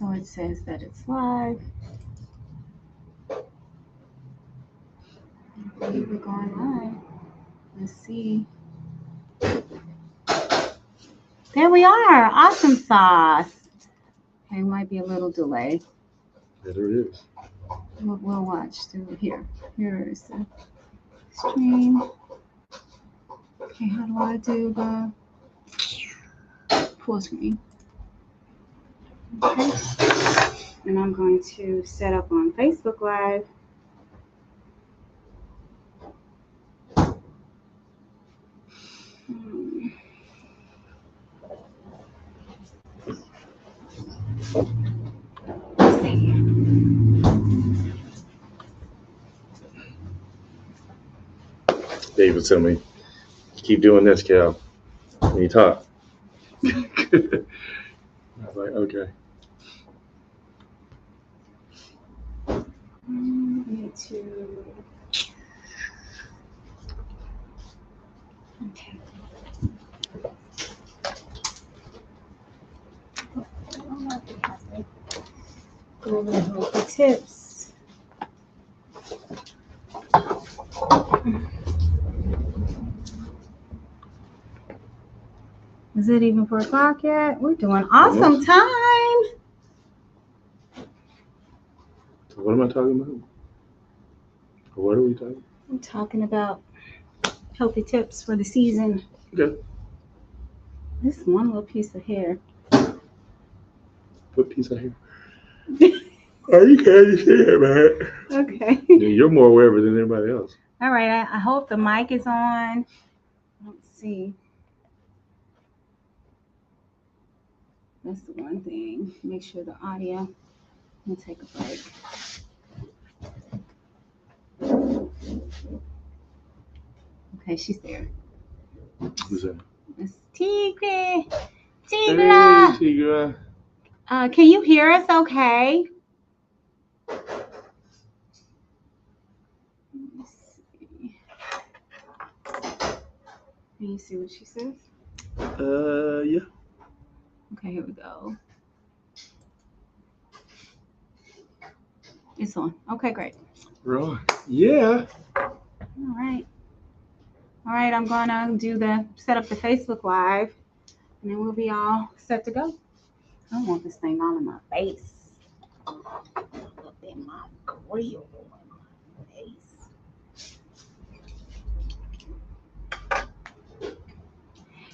So it says that it's live. I believe we're going live. Let's see. There we are. Awesome sauce. Okay, might be a little delay. There it is. We'll watch through here. Here is the stream. Okay, how do I do the full screen? Okay. And I'm going to set up on Facebook Live. Let's see. David told me, keep doing this, Cal, when you talk. I was like, okay. Need to. Okay. Go over the healthy tips. Is it even 4 o'clock yet? We're doing awesome time. So what am I talking about? What are we talking? I'm talking about healthy tips for the season. Okay. This one little piece of hair. What piece of hair? Oh, you can't say it, man. Okay. You're more aware of it than everybody else. All right. I hope the mic is on. Let's see. That's the one thing. Make sure the audio. We'll take a break. Okay, she's there. Who's that? It's Tigre. Hey, Tigra. Tigra. Can you hear us okay? Let me see. Can you see what she says? Yeah. Okay, here we go. It's on. Okay, great. Right. Yeah. All right. All right, I'm gonna set up the Facebook Live, and then we'll be all set to go. I don't want this thing all in my face. Up in my grill.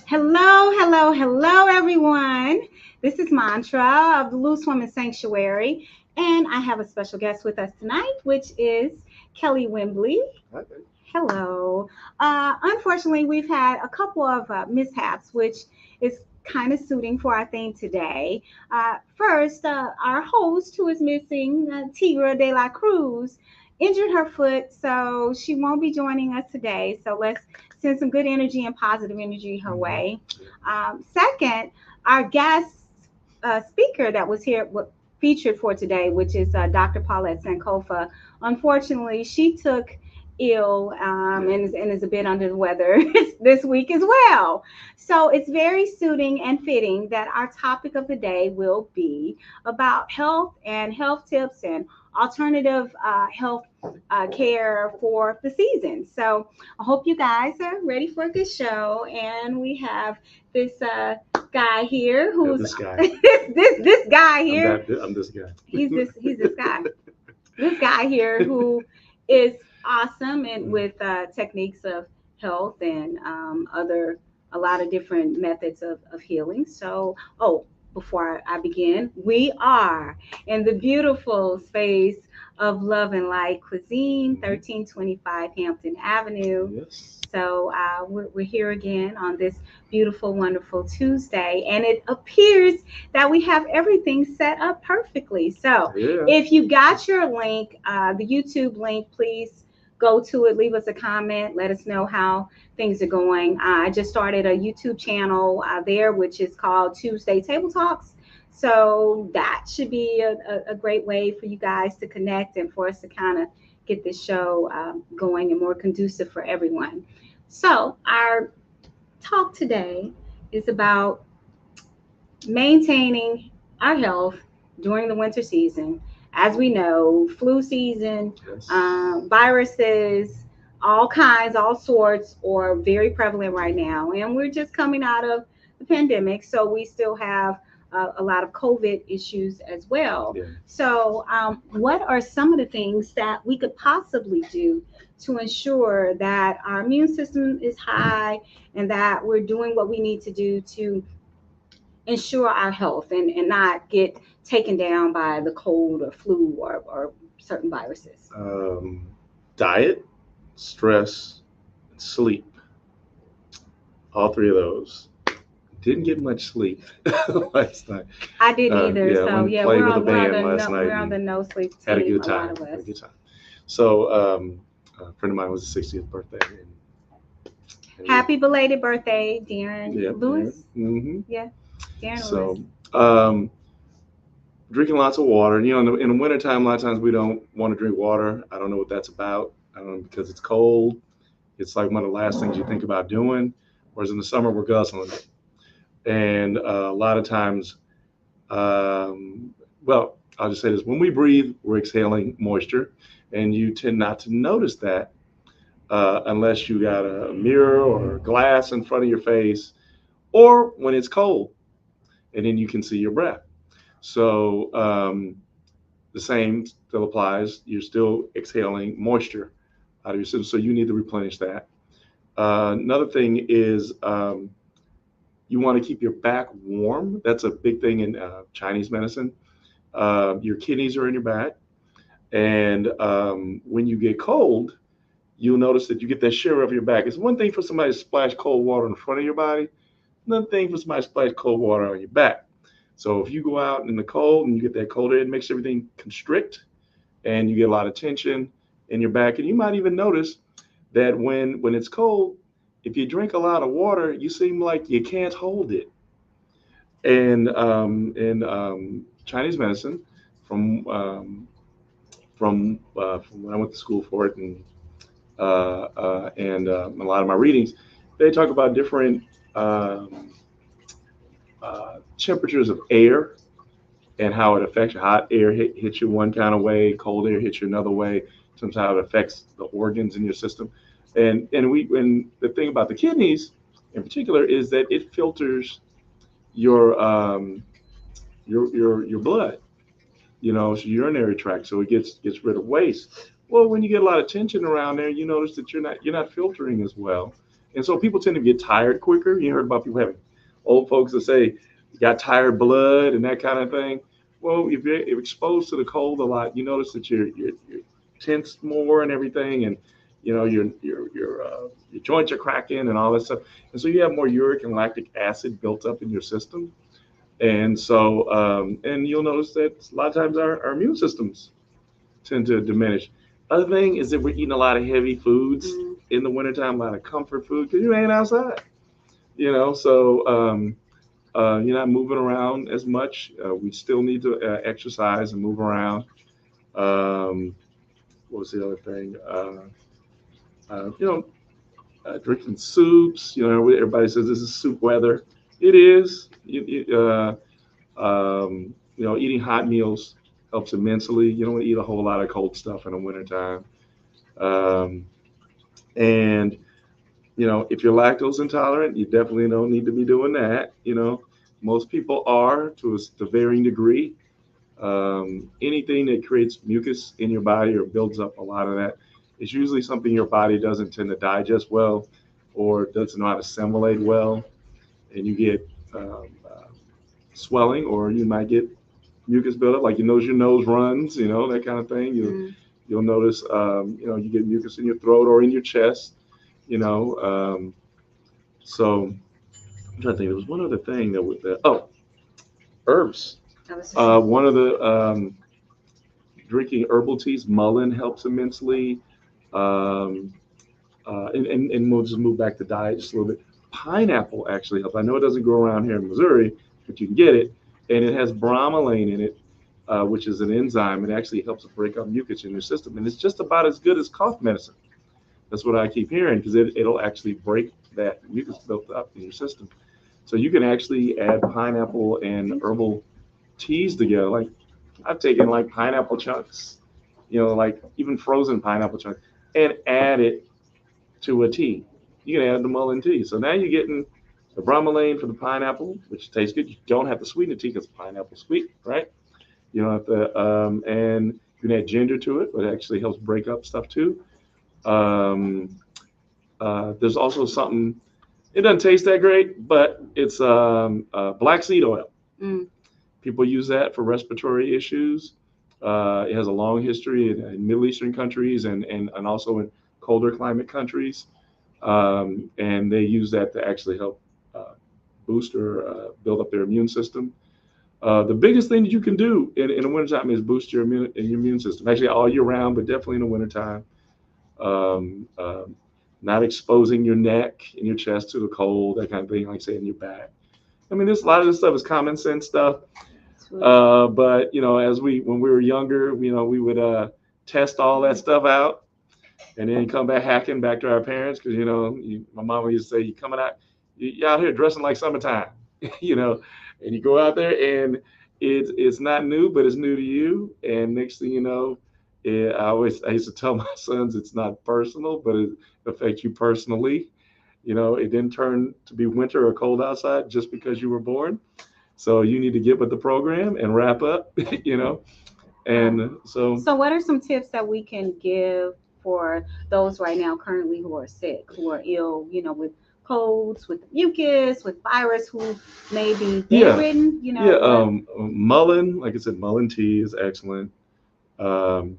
Hello, everyone. This is Mantra of the Loose Women Sanctuary, and I have a special guest with us tonight, which is Kelly Wembley. Okay. Hello. Unfortunately, we've had a couple of mishaps, which is kind of suiting for our theme today. First, our host, who is missing, Tigra de la Cruz, injured her foot, so she won't be joining us today. So let's send some good energy and positive energy her way. Second, our guest speaker that was here featured for today, which is Dr. Paulette Sankofa. Unfortunately, she took ill and is a bit under the weather this week as well. So it's very suiting and fitting that our topic of the day will be about health and health tips and alternative health care for the season. So I hope you guys are ready for a good show. And we have this guy here who's this guy. this guy here. I'm this guy. He's this guy. This guy here who is awesome and with techniques of health and a lot of different methods of healing. So, before I begin, we are in the beautiful space of Love and Light Cuisine, 1325 Hampton Avenue. Yes. So we're here again on this beautiful, wonderful Tuesday, and it appears that we have everything set up perfectly. So if you got your link, the YouTube link, please go to it, leave us a comment, let us know how things are going. I just started a YouTube channel there, which is called Tuesday Table Talks. So that should be a great way for you guys to connect and for us to kind of get this show going and more conducive for everyone. So our talk today is about maintaining our health during the winter season. As we know, flu season, Yes. viruses, all kinds, all sorts, are very prevalent right now. And we're just coming out of the pandemic, so we still have a lot of COVID issues as well. Yeah. So, what are some of the things that we could possibly do to ensure that our immune system is high and that we're doing what we need to do to ensure our health and not get taken down by the cold or flu or certain viruses? Um, Diet, stress, and sleep. All three of those. Didn't get much sleep last night. I didn't either. Yeah, I So went and yeah, played with a band last night we're on and the no sleep had a team. good A lot time. of Had us. a good time. So, a friend of mine was his 60th birthday, and we, Happy belated birthday, Darren yeah, yeah. Lewis. Hmm. Yeah, Darren Lewis. So, um, drinking lots of water. You know, in the wintertime, a lot of times we don't want to drink water. I don't know what that's about. I don't know, because it's cold. It's like one of the last things you think about doing. Whereas in the summer, we're guzzling it. And a lot of times, um, well, I'll just say this: when we breathe, we're exhaling moisture, and you tend not to notice that unless you got a mirror or glass in front of your face, or when it's cold, and then you can see your breath. So the same still applies. You're still exhaling moisture out of your system, so you need to replenish that. Another thing is you want to keep your back warm. That's a big thing in Chinese medicine. Your kidneys are in your back, and when you get cold, you'll notice that you get that shiver up your back. It's one thing for somebody to splash cold water in front of your body, another thing for somebody to splash cold water on your back. So if you go out in the cold and you get that cold air, it makes everything constrict, and you get a lot of tension in your back. And you might even notice that when it's cold, if you drink a lot of water, you seem like you can't hold it. And in Chinese medicine, from from when I went to school for it, and a lot of my readings, they talk about different um, temperatures of air and how it affects you. Hot air hits you one kind of way, cold air hits you another way. Sometimes how it affects the organs in your system. And the thing about the kidneys in particular is that it filters your your blood, you know, so urinary tract, so it gets rid of waste. Well, when you get a lot of tension around there, you notice that you're not filtering as well, and so people tend to get tired quicker. You heard about people having old folks that say you got tired blood and that kind of thing. Well, if you're exposed to the cold a lot, you notice that you're tense more and everything, and you know your joints are cracking and all that stuff, and so you have more uric and lactic acid built up in your system, and so, and you'll notice that a lot of times our immune systems tend to diminish. Other thing is that we're eating a lot of heavy foods Mm. in the wintertime, a lot of comfort food because you ain't outside, you know. So you're not moving around as much. We still need to exercise and move around. Um, what was the other thing? You know, drinking soups. You know, everybody says this is soup weather. It is. You know, eating hot meals helps immensely. You don't want to eat a whole lot of cold stuff in the wintertime. Um, and, you know, if you're lactose intolerant, you definitely don't need to be doing that. You know, most people are to to varying degree. Anything that creates mucus in your body or builds up a lot of that is usually something your body doesn't tend to digest well or doesn't know how to assimilate well. And you get swelling, or you might get mucus buildup, like your nose runs, you know, that kind of thing. Mm. You'll notice, you know, you get mucus in your throat or in your chest, you know. So I'm trying to think. There was one other thing that was oh, herbs. I was just saying. One of the drinking herbal teas, mullein helps immensely. Um, and we'll just move back to diet just a little bit. Pineapple actually helps. I know it doesn't grow around here in Missouri, but you can get it, and it has bromelain in it, which is an enzyme. It actually helps to break up mucus in your system, and it's just about as good as cough medicine. That's what I keep hearing because it'll actually break that mucus built up in your system. So you can actually add pineapple and herbal teas together. Like I've taken like pineapple chunks, like even frozen pineapple chunks, and add it to a tea. You can add the mullein tea. So now you're getting the bromelain for the pineapple, which tastes good. You don't have to sweeten the tea because pineapple's sweet, right? You don't have to, and you can add ginger to it, but it actually helps break up stuff too. Um, there's also something, it doesn't taste that great, but it's black seed oil. Mm. People use that for respiratory issues. It has a long history in Middle Eastern countries and also in colder climate countries. And they use that to actually help uh, boost or build up their immune system. The biggest thing that you can do in the wintertime is boost your immune system, actually all year round, but definitely in the wintertime. Um, um, Not exposing your neck and your chest to the cold, that kind of thing, like say in your back. I mean, there's a lot of this stuff is common sense stuff. But as when we were younger, we would test all that stuff out and then come back hacking back to our parents because my mama used to say, "You coming out, you out here dressing like summertime," you know, and you go out there and it's not new, but it's new to you. And next thing you know, I used to tell my sons it's not personal, but it affects you personally. It didn't turn to be winter or cold outside just because you were born. So you need to get with the program and wrap up, you know. And so, So, what are some tips that we can give for those right now currently who are sick, who are ill, with colds, with mucus, with virus, who may be yeah, bedridden? yeah. What? Mullein, like I said, mullein tea is excellent. Um,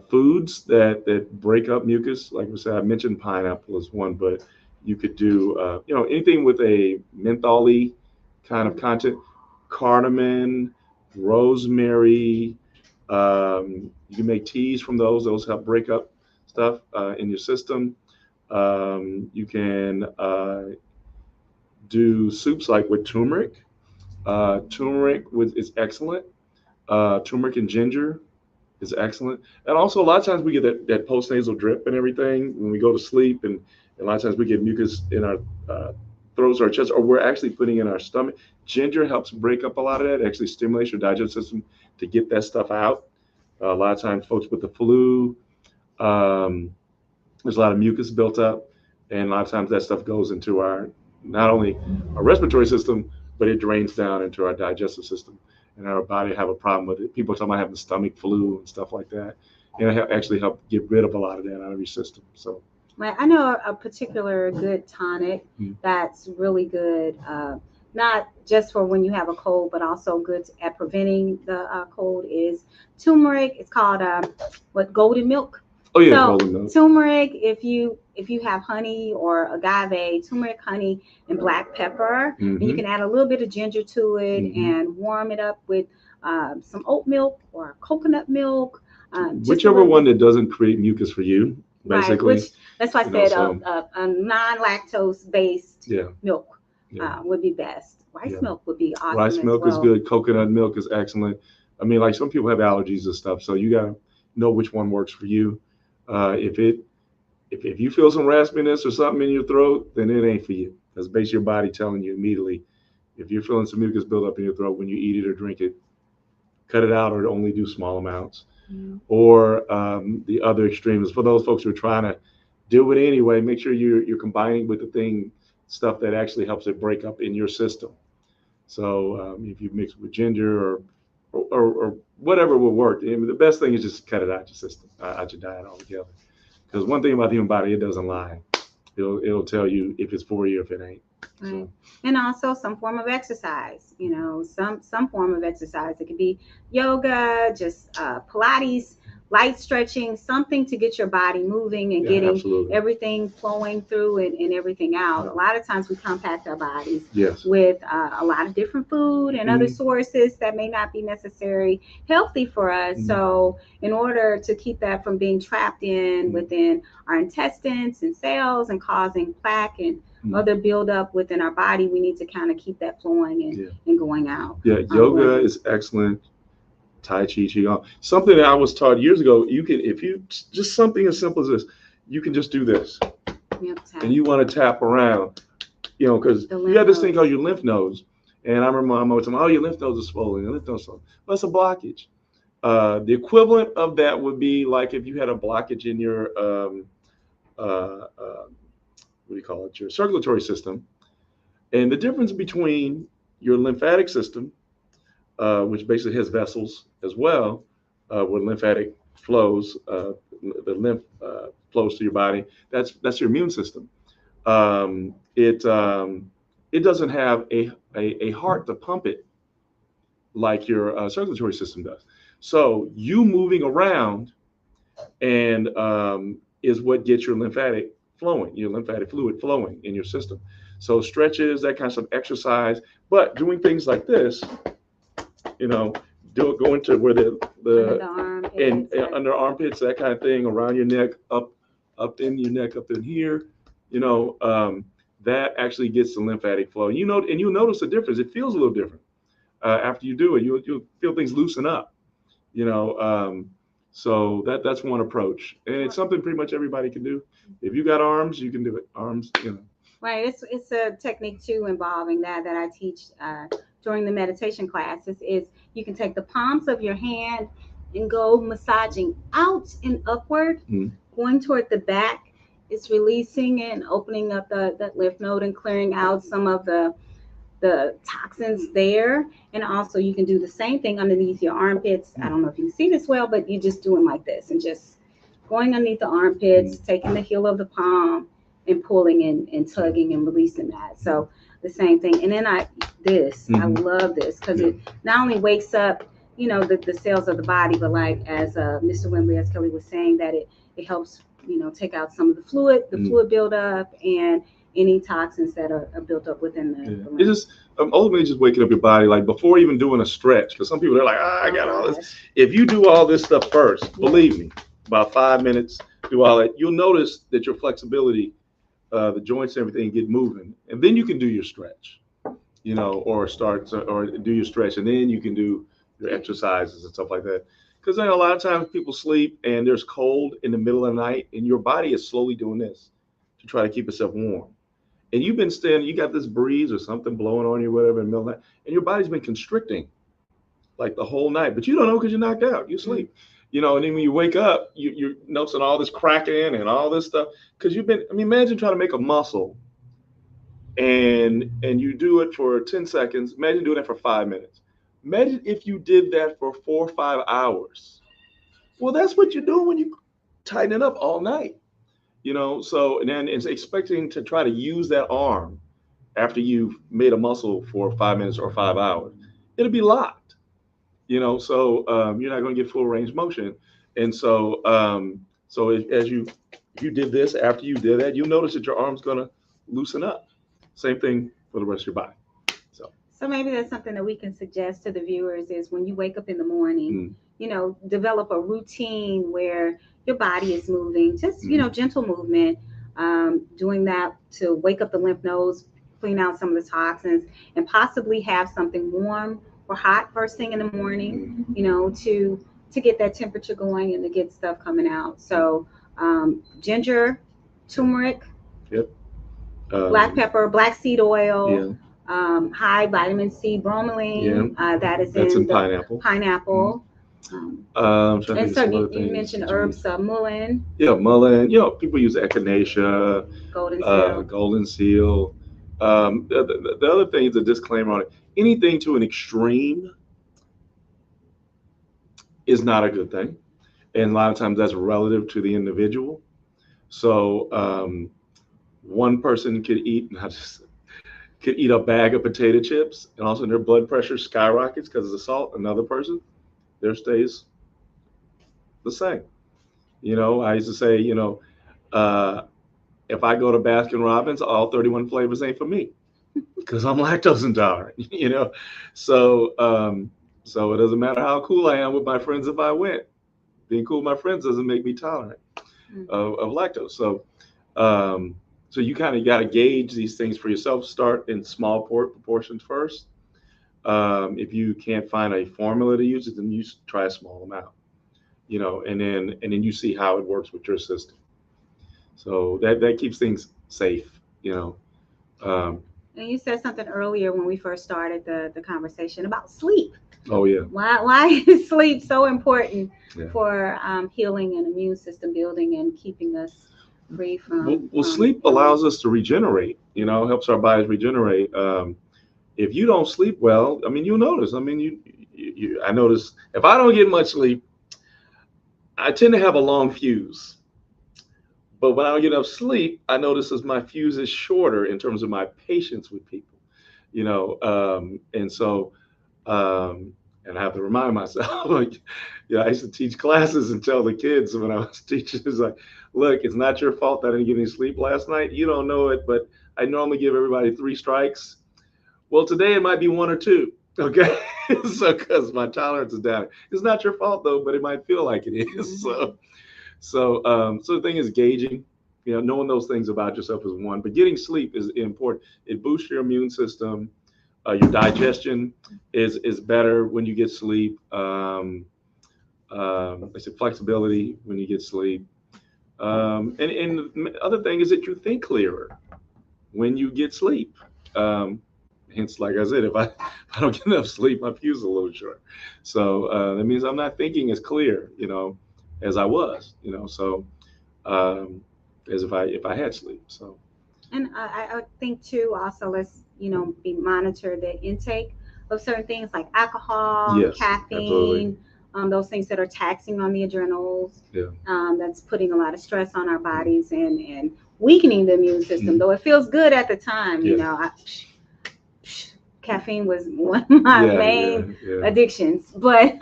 Foods that break up mucus, like I said, I mentioned pineapple is one, but you could do anything with a mentholy kind of content, cardamom, rosemary. You can make teas from those; those help break up stuff in your system. You can do soups like with turmeric. Turmeric is excellent. Turmeric and ginger is excellent. And also, a lot of times we get that postnasal drip and everything when we go to sleep, and a lot of times we get mucus in our uh, throats or our chest, or we're actually putting in our stomach. Ginger helps break up a lot of that. It actually stimulates your digestive system to get that stuff out. A lot of times, folks with the flu, um, there's a lot of mucus built up, and a lot of times that stuff goes into our not only our respiratory system, but it drains down into our digestive system, and our body have a problem with it. People talking about having stomach flu and stuff like that, and it actually help get rid of a lot of that out of your system. So, Right. I know a particular good tonic mm, that's really good, not just for when you have a cold, but also good at preventing the cold is turmeric. It's called what golden milk. oh yeah, So golden milk. turmeric, if you have honey or agave, turmeric, honey, and black pepper, and you Hmm. can add a little bit of ginger to it Hmm. and warm it up with some oat milk or coconut milk, just a Whichever little one bit. that doesn't create mucus for you, Right, which basically. that's why I said So a non-lactose based yeah, milk yeah, would be best. Rice yeah. milk would be awesome Rice as milk is well. good. Coconut milk is excellent. I mean, like some people have allergies and stuff, so you gotta know which one works for you. If it if you feel some raspiness or something in your throat, then it ain't for you. That's basically your body telling you immediately. If you're feeling some mucus build up in your throat when you eat it or drink it, cut it out or only do small amounts. Mm. Or the other extreme is for those folks who are trying to deal with it anyway. Make sure you're combining with the thing stuff that actually helps it break up in your system. So if you mix with ginger or whatever will work, the best thing is just cut it out your system, out your diet altogether. Because one thing about the human body, it doesn't lie. It'll tell you if it's for you or if it ain't. Right. So And also some form of exercise, some form of exercise. It could be yoga, just Pilates, light stretching, something to get your body moving and yeah, getting absolutely. everything flowing through and everything out. Yeah. A lot of times we compact our bodies Yes. with a lot of different food and other Mm, sources that may not be necessarily healthy for us. mm, So in order to keep that from being trapped in mm, within our intestines and cells and causing plaque and mm. other buildup within our body, we need to kind of keep that flowing Yeah. and going out. Yeah. Going Yoga in. is excellent. Tai Chi, Qigong. Something that I was taught years ago, you can, if you, just something as simple as this, you can just do this. Yep, And you want to tap around, because the you lymph have this thing nodes. called your lymph nodes. And I remember my mom would tell me, "Oh, your lymph nodes are swollen. Your lymph nodes are swollen." Well, it's a blockage. The equivalent of that would be like if you had a blockage in your what do you call it? Your circulatory system. And the difference between your lymphatic system, which basically has vessels as well, where lymphatic flows, the lymph flows to your body. That's your immune system. Um, it it doesn't have a heart to pump it like your circulatory system does. So you moving around and is what gets your lymphatic fluid flowing in your system. So stretches, that kind of stuff, exercise, but doing things like this, you know, go into where Under the the and armpits, like under armpits, that kind of thing, around your neck, up in your neck, up in here, you know, that actually gets the lymphatic flow. And you'll notice the difference. It feels a little different after you do it. You'll feel things loosen up, you know. So that's one approach, and it's something pretty much everybody can do. If you got arms, you can do it. Arms, you know. right. It's a technique too involving that I teach during the meditation classes. Is you can take the palms of your hand and go massaging out and upward, Mm. going toward the back. It's releasing and opening up the lymph node and clearing out some of the toxins there. And also you can do the same thing underneath your armpits. I don't know if you see this well, but you just doing like this and just going underneath the armpits, taking the heel of the palm and pulling and tugging and releasing that. So the same thing. And then I love this because it not only wakes up, the cells of the body, but like as Mr. Wimbley, as Kelly was saying, that it helps, take out some of the fluid buildup and any toxins that are built up within the It's just ultimately just waking up your body, like before even doing a stretch. Because some people are like, I got all this. If you do all this stuff first, believe me, about 5 minutes, do all that, you'll notice that your flexibility, the joints, and everything get moving, and then you can do your stretch, or do your stretch, and then you can do your exercises and stuff like that. Because a lot of times people sleep and there's cold in the middle of the night, and your body is slowly doing this to try to keep itself warm. And you've been standing, you got this breeze or something blowing on you, whatever, in the middle of the night, and your body's been constricting like the whole night, but you don't know because you're knocked out. You sleep, and then when you wake up, you're noticing all this cracking and all this stuff because you've been. I mean, imagine trying to make a muscle, and you do it for 10 seconds. Imagine doing it for 5 minutes. Imagine if you did that for 4 or 5 hours. Well, that's what you're doing when you tighten it up all night. So and then it's expecting to try to use that arm after you've made a muscle for 5 minutes or 5 hours. It'll be locked, so you're not going to get full range motion. And so as you did this, after you did that, you'll notice that your arm's going to loosen up. Same thing for the rest of your body. So maybe that's something that we can suggest to the viewers is when you wake up in the morning, develop a routine where your body is moving, just, gentle movement, doing that to wake up the lymph nodes, clean out some of the toxins, and possibly have something warm or hot first thing in the morning, to get that temperature going and to get stuff coming out. So ginger, turmeric, Yep. black pepper, black seed oil, Yeah. high vitamin C, bromelain. That's in the pineapple. Pineapple. And so you mentioned herbs, mullein. Yeah, mullein. People use echinacea, golden seal. The other thing is a disclaimer on it. Anything to an extreme is not a good thing, and a lot of times that's relative to the individual. So one person could eat a bag of potato chips, and also their blood pressure skyrockets because of the salt. Another person, theirs stays the same. I used to say, uh, if I go to Baskin Robbins, all 31 flavors ain't for me because I'm lactose intolerant. So it doesn't matter how cool I am with my friends if I went. Being cool with my friends doesn't make me tolerant of lactose. So you kind of got to gauge these things for yourself. Start in small proportions first. If you can't find a formula to use it, then you try a small amount. And then you see how it works with your system. So that keeps things safe. Um, And you said something earlier when we first started the conversation about sleep. Oh yeah, Why is sleep so important yeah. for healing and immune system building and keeping us free Well, from sleep illness? allows us to regenerate. Helps our bodies regenerate. If you don't sleep well, I mean, you'll notice. I mean, I notice if I don't get much sleep, I tend to have a long fuse. But when I don't get enough sleep, I notice as my fuse is shorter in terms of my patience with people. And so and I have to remind myself, like, I used to teach classes and tell the kids when I was teaching, it's like, look, it's not your fault that I didn't get any sleep last night. You don't know it, but I normally give everybody 3 strikes. Well, today it might be 1 or 2. Okay, so because my tolerance is down, it's not your fault though, but it might feel like it is. Hmm. So the thing is gauging, knowing those things about yourself is one, but getting sleep is important. It boosts your immune system. Your digestion is better when you get sleep. I said flexibility when you get sleep. And the other thing is that you think clearer when you get sleep. Um, Hence, like I said, if I don't get enough sleep, my fuse is a little short. So that means I'm not thinking as clear, as I was, um, as if I had sleep. So And I think too, also let's, be monitor the intake of certain things like alcohol, yes, absolutely. caffeine, those things that are taxing on the adrenals, Yeah. that's putting a lot of stress on our bodies and weakening the immune system. Mhm. Though it feels good at the time, Yeah. caffeine was one of my Yeah. Yeah. main Yeah. addictions, but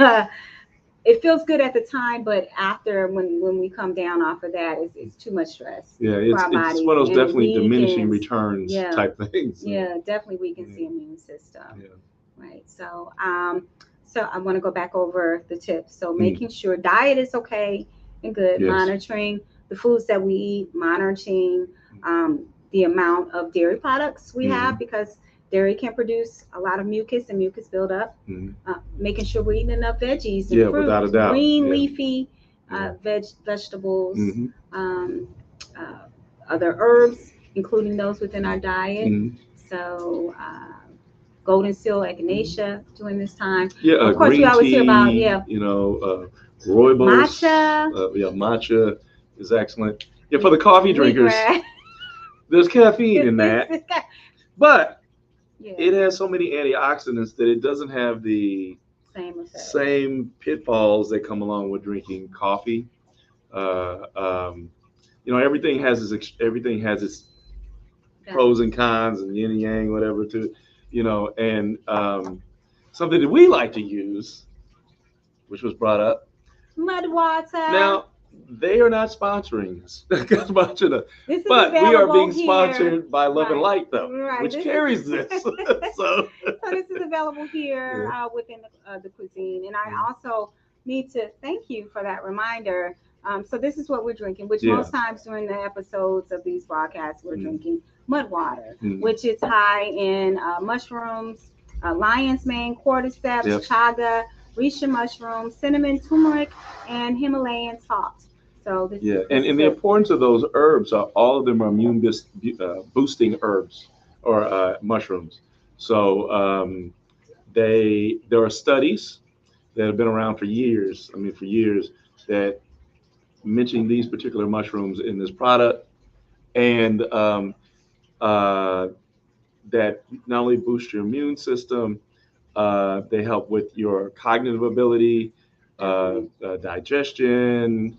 it feels good at the time, but after when we come down off of that, it's too much stress Yeah, for it's our it's bodies, one of those and it definitely diminishing weakens. returns Yeah, type things. So, yeah, definitely weakens yeah, the immune system. yeah. Right. So I want to go back over the tips. So Mm, making sure diet is okay and good, yes. monitoring the foods that we eat, monitoring the amount of dairy products we Mm-hmm. have because dairy can produce a lot of mucus and mucus buildup. Mm-hmm. Making sure we're eating enough veggies and Yeah, without a fruits, doubt. green Yeah, leafy yeah. vegetables, Mm-hmm. um, uh, other herbs, including those within our diet. Mm-hmm. So golden seal echinacea during this time. Yeah, Of course, we green always hear about, tea, yeah, rooibos, matcha, yeah, matcha is excellent. Yeah, for the coffee drinkers, wheatgrass. there's caffeine in It's, that, it's got, but yeah, it has so many antioxidants that it doesn't have the same effect. same pitfalls that come along with drinking coffee. Uh, um, everything has its pros and Balance. cons and yin and yang, whatever. And something that we like to use, which was brought up. Mud water. Now they are not sponsoring us, This is but we are available being here. sponsored by Love and Right. Light, though, Right. which This is carries this. So so this is available here yeah. within the cuisine. And I Mm. also need to thank you for that reminder. So this is what we're drinking, which Yeah. most times during the episodes of these broadcasts, we're Mm. drinking mud water, Mm. which is high in mushrooms, lion's mane, cordyceps, Yep. chaga, reishi mushroom, cinnamon, turmeric, and Himalayan salt. So this Yeah, and, this and is the a importance of those herbs are all of them are boosting herbs or mushrooms. So there are studies that have been around for years. I mean, for years that mentioning these particular mushrooms in this product, and uh, that not only boost your immune system, they help with your cognitive ability, definitely. digestion.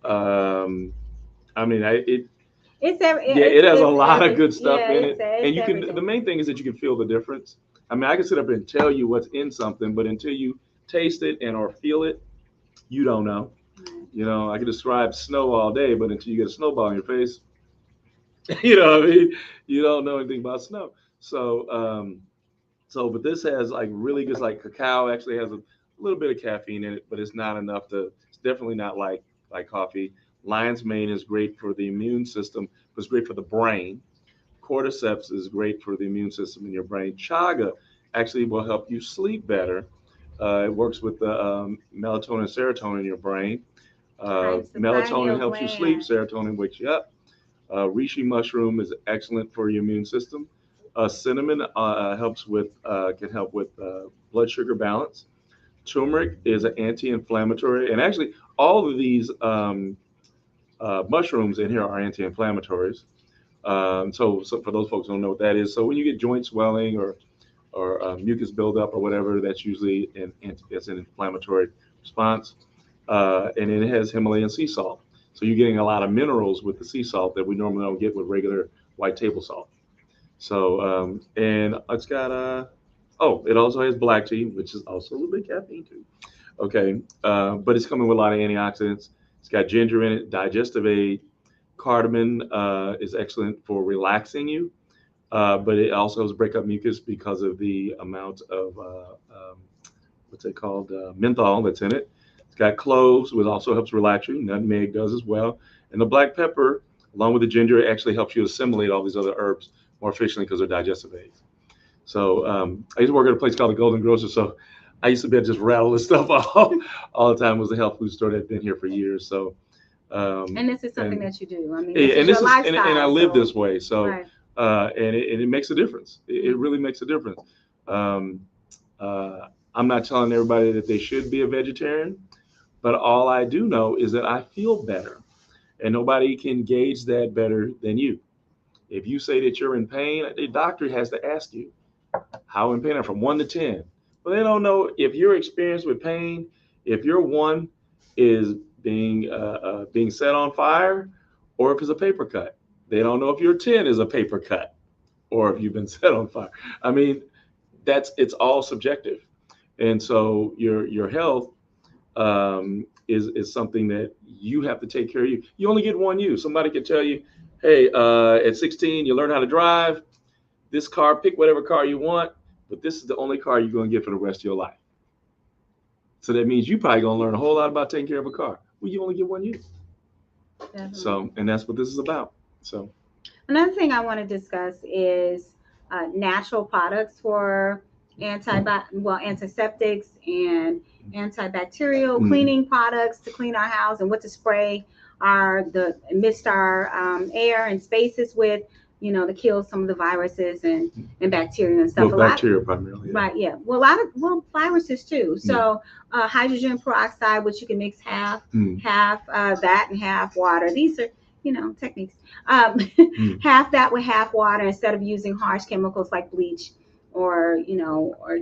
Um, I mean, yeah, it has a It's lot of good everything. stuff Yeah, in it, and it's you can. The everything. main thing is that you can feel the difference. I mean, I can sit up and tell you what's in something, but until you taste it and or feel it, you don't know. Right. I can describe snow all day, but until you get a snowball in your face, what I mean, you don't know anything about snow. But this has like really good, like cacao actually has a little bit of caffeine in it, but it's not enough to. It's definitely not like coffee. Lion's mane is great for the immune system, but it's great for the brain. Cordyceps is great for the immune system in your brain. Chaga actually will help you sleep better. It works with the melatonin and serotonin in your brain. High in the Melatonin pineal helps you sleep. gland. Serotonin wakes you up. Reishi mushroom is excellent for your immune system. Cinnamon helps with can help with blood sugar balance. Turmeric is an anti-inflammatory, and actually all of these mushrooms in here are anti-inflammatories. So for those folks who don't know what that is, so when you get joint swelling or mucus buildup or whatever, that's usually it's an inflammatory response. And then it has Himalayan sea salt. So you're getting a lot of minerals with the sea salt that we normally don't get with regular white table salt. So and it's got oh, it also has black tea, which is also a little bit caffeine too. Okay, but it's coming with a lot of antioxidants. It's got ginger in it, digestive aid. Cardamom is excellent for relaxing you, but it also helps break up mucus because of the amount of what's it called menthol that's in it. It's got cloves, which also helps relax you. Nutmeg does as well, and the black pepper, along with the ginger, actually helps you assimilate all these other herbs more efficiently because they're digestive aids. So I used to work at a place called the Golden Grocer, so I used to be able to just rattle this stuff off all the time. It was a health food store that had been here for years. So And this is something and that you do. I mean, this yeah, is and your I lifestyle. live So, this way. So right. and it makes a difference. It really makes a difference. Um, I'm not telling everybody that they should be a vegetarian, but all I do know is that I feel better, and nobody can gauge that better than you. If you say that you're in pain, the doctor has to ask you how in pain are from 1 to 10. Well, they don't know if your experience with pain, if your one is being set on fire, or if it's a paper cut. They don't know if your 10 is a paper cut or if you've been set on fire. I mean, that's it's all subjective, and so your health is something that you have to take care of. You only get one you. Somebody can tell you, hey, at 16 you learn how to drive this car. Pick whatever car you want, but this is the only car you're going to get for the rest of your life. So that means you probably going to learn a whole lot about taking care of a car. Well, you only get one you. Definitely. So, and that's what this is about. So, Another thing I want to discuss is natural products for antiseptics and antibacterial mm, cleaning products to clean our house and what to spray the mist our air and spaces with, to kill some of the viruses and bacteria and well, stuff. A lot. bacteria primarily. Yeah. Right, yeah. Well, a lot of viruses too. Yeah. So hydrogen peroxide, which you can mix half Mm, that and half water. These are techniques. mm, Half that with half water instead of using harsh chemicals like bleach or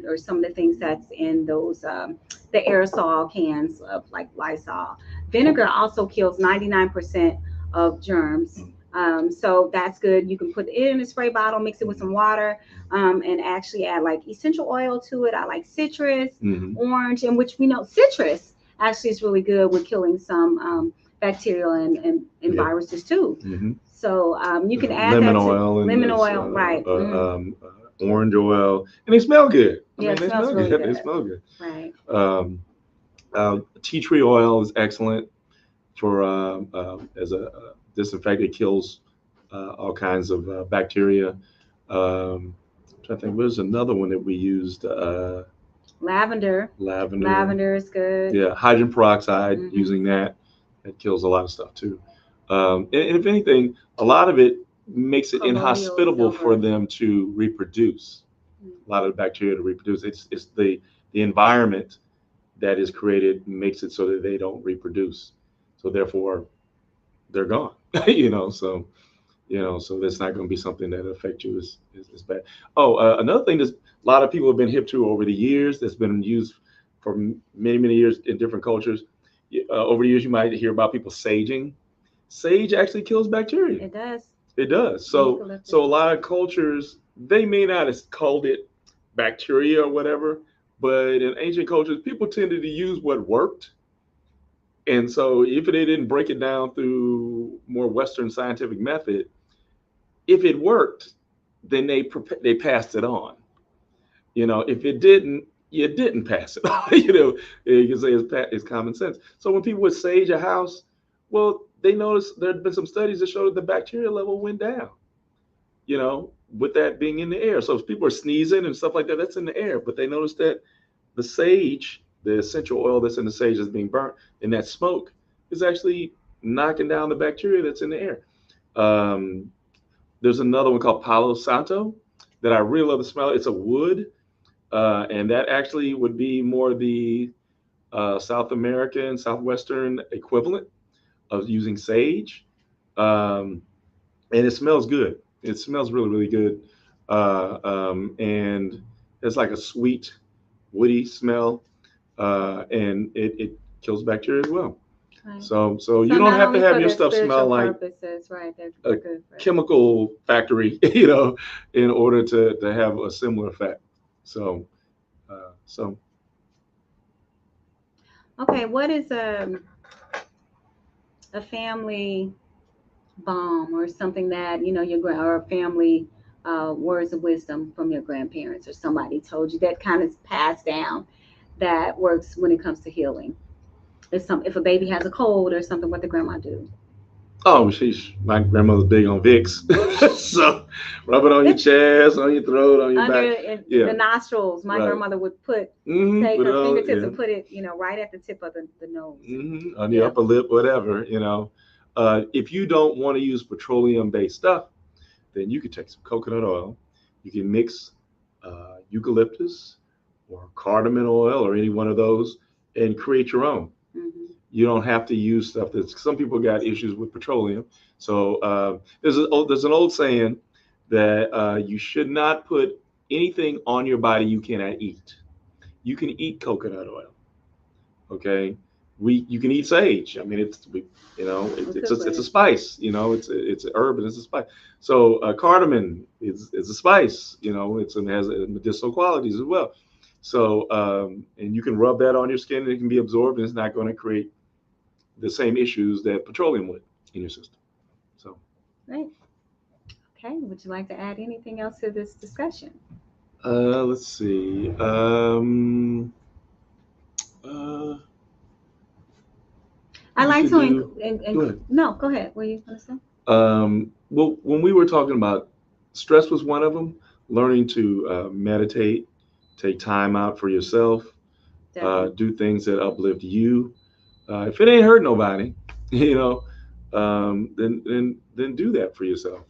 or some of the things that's in those the aerosol cans of like Lysol. Vinegar also kills 99% of germs. mm, So that's good. You can put it in a spray bottle, mix it with some water, and actually add like essential oil to it. I like citrus, mm, orange, and which we know citrus actually is really good with killing some bacterial and yeah. viruses too. Mm-hmm. So you can add Lemon that to oil and lemon oil, right? orange oil, and they smell good. I Yeah, mean, it they smells smell really good. They good, smell good. right? Um, tea tree oil is excellent for as a disinfectant. It kills all kinds of bacteria. I'm trying to think, there's another one that we used. Lavender, Lavender. lavender is good. Yeah, hydrogen peroxide. Hmm. Using that kills a lot of stuff too. And if anything, a lot of it makes it Colloidal inhospitable for silver. them to reproduce. A lot of the bacteria to reproduce. It's the environment that is created makes it so that they don't reproduce. So therefore, they're gone. So so that's not going to be something that affect you as bad. Oh, another thing that a lot of people have been hip to over the years that's been used for many years in different cultures. Over the years, you might hear about people saging. Sage actually kills bacteria. It does. It does. So Eucalyptus. a lot of cultures they may not have called it bacteria or whatever, but in ancient cultures, people tended to use what worked. And so if they didn't break it down through more Western scientific method, if it worked, then they passed it on. If it didn't, you didn't pass it on. You can say it's common sense. So when people would sage a house, well, they noticed there had been some studies that showed that the bacteria level went down. With that being in the air. So if people are sneezing and stuff like that, that's in the air. But they noticed that the sage, the essential oil that's in the sage that's being burnt, and that smoke is actually knocking down the bacteria that's in the air. Um, there's another one called Palo Santo that I really love the smell. It's a wood, and that actually would be more the South American, Southwestern equivalent of using sage. Um, and it smells good. It smells really, really good. And it's like a sweet, woody smell, and it kills bacteria as well. Right. So you So don't not have to only have for your their stuff spiritual smell like purposes, right? a They're good for. chemical factory, in order to have a similar effect. So, so Okay, what is a family balm or something that your or family words of wisdom from your grandparents or somebody told you that kind of passed down that works when it comes to healing? If a baby has a cold or something, what the grandma do? oh, she's my grandmother's big on Vicks, so rub it on your chest, on your throat, on your Under back. in the Yeah, nostrils, my right. grandmother would take Put it her on, fingertips yeah. and put it right at the tip of the nose. And On your yeah. upper lip, whatever. If you don't want to use petroleum-based stuff, then you can take some coconut oil. You can mix eucalyptus or cardamom oil or any one of those and create your own. Hmm. You don't have to use stuff that's. Some people got issues with petroleum. So there's an old saying that you should not put anything on your body you cannot eat. You can eat coconut oil. Okay, you can eat sage. I mean, We cook with it's a it. spice. It's an herb and it's a spice. So cardamom is a spice. It has medicinal qualities as well. So and you can rub that on your skin and it can be absorbed and it's not going to create the same issues that petroleum would in your system. So Right. Okay. Would you like to add anything else to this discussion? let's see. Uh, I we like could to do. Go ahead. no, go ahead. What are you going to say? Well, when we were talking about stress was one of them, learning to meditate, take time out for yourself, Definitely. do things that uplift you. If it ain't hurt nobody, you know, then do that for yourself.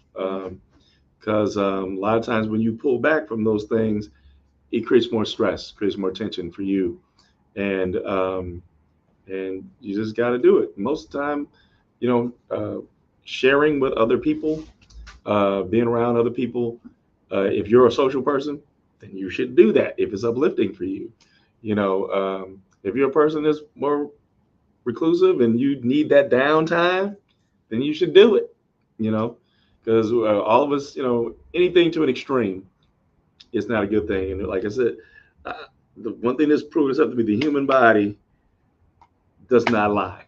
Because a lot of times when you pull back from those things, it creates more stress, creates more tension for you, and you just got to do it. Most of the time, you know, sharing with other people, being around other people. If you're a social person, then you should do that if it's uplifting for you. If you're a person that's more reclusive and you need that downtime, then you should do it. You know, because all of us, anything to an extreme is not a good thing. And like I said, uh, the one thing that's proven is have to be the human body does not lie.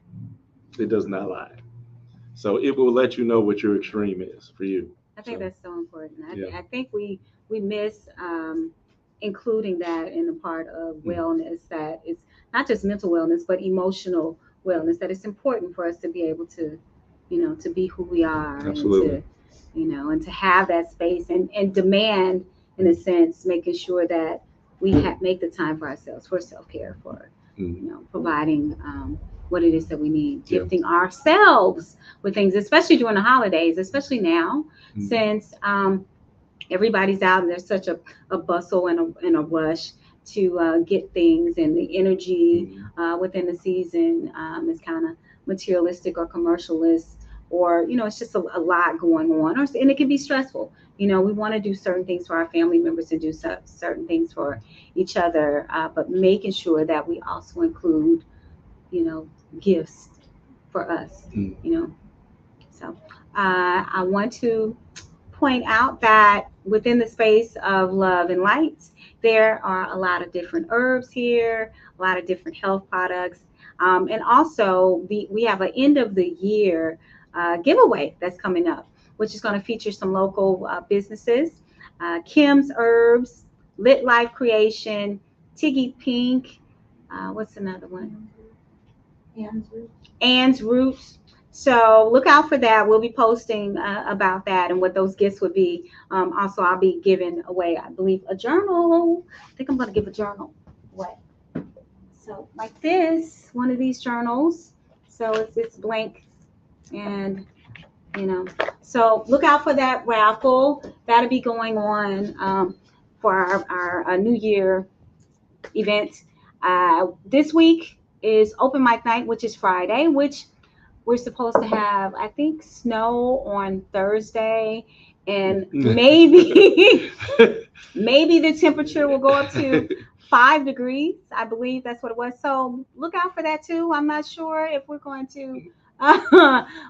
It does not lie. So it will let you know what your extreme is for you. I think So that's so important. yeah. I think we miss including that in a part of Mm. wellness, that it's not just mental wellness but emotional wellness. That it's important for us to be able to, to be who we are, and Absolutely. to, and to have that space, and demand, in a sense, making sure that we make the time for ourselves, for self care, for, Mm. providing what it is that we need, Yeah. gifting ourselves with things, especially during the holidays, especially now, Mm. since everybody's out and there's such a bustle and a rush to get things, and the energy Mm. within the season is kind of materialistic or commercialist, or it's just a lot going on, and it can be stressful. We want to do certain things for our family members and do certain things for each other, but making sure that we also include, you know gifts for us, Mm. you know so I want to point out that within the space of love and light, there are a lot of different herbs here, a lot of different health products. And also, we have an end of the year giveaway that's coming up, which is going to feature some local businesses: Kim's Herbs, Lit Life Creation, Tiggy Pink. What's another one? Anne's Roots. So look out for that. We'll be posting about that and what those gifts would be. Also, I'll be giving away, I believe, a journal. I think I'm going to give a journal away. So like this, one of these journals. So it's blank, and you know. So look out for that raffle. That'll be going on for our New Year event. This week is open mic night, which is Friday, which we're supposed to have, I think, snow on Thursday, and maybe maybe the temperature will go up to 5 degrees. I believe that's what it was. So look out for that too. I'm not sure if we're going to.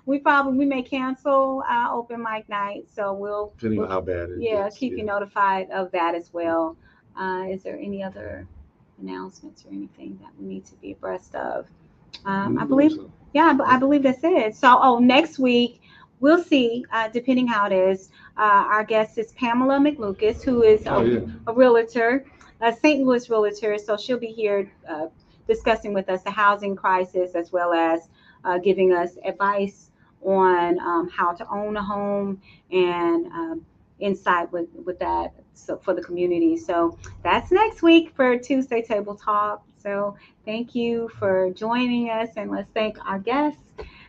We may cancel open mic night, so Depending on we'll how bad it yeah, gets. keep you Yeah. notified of that as well. Is there any other announcements or anything that we need to be abreast of? I believe, So, yeah, I believe that's it. So, oh, next week we'll see, depending how it is. Our guest is Pamela McLucas, who is oh yeah. a realtor, a St. Louis realtor. So she'll be here discussing with us the housing crisis as well as giving us advice on how to own a home and insight with that so for the community. So that's next week for Tuesday Table Talk. So thank you for joining us, and let's thank our guest,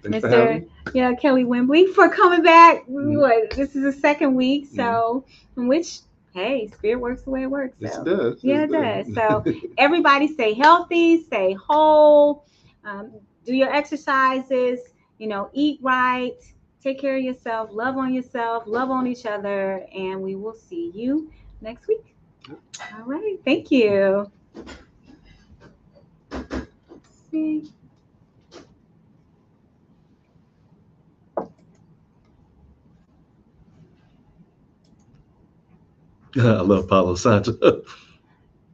Thanks for having Mr. me. Yeah, Kelly Wembley, for coming back. Mhm. What, this is the second week, Mhm. so in which, hey, spirit works the way it works. Yes, it So does. Yes, yeah, it it does. does. So everybody, stay healthy, stay whole, do your exercises. Eat right, take care of yourself, love on each other, and we will see you next week. All right, thank you. See. I love Palo Santo.